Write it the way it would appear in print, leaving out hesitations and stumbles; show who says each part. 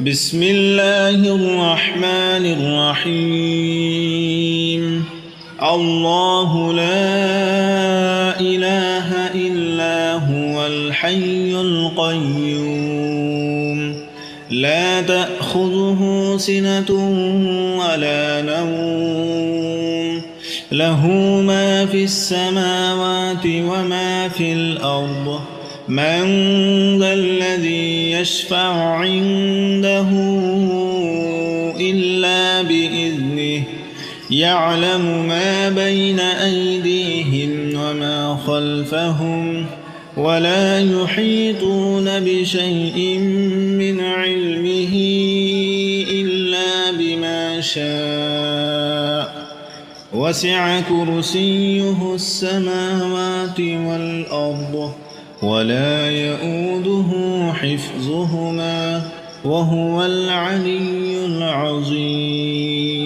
Speaker 1: بسم الله الرحمن الرحيم. الله لا إله إلا هو الحي القيوم لا تأخذه سنة ولا نوم له ما في السماوات وما في الأرض من ذا الذي يشفع عنده إلا بإذنه يعلم ما بين أيديهم وما خلفهم ولا يحيطون بشيء من علمه إلا بما شاء وسع كرسيه السماوات والأرض ولا يؤوده حفظهما وهو العلي العظيم.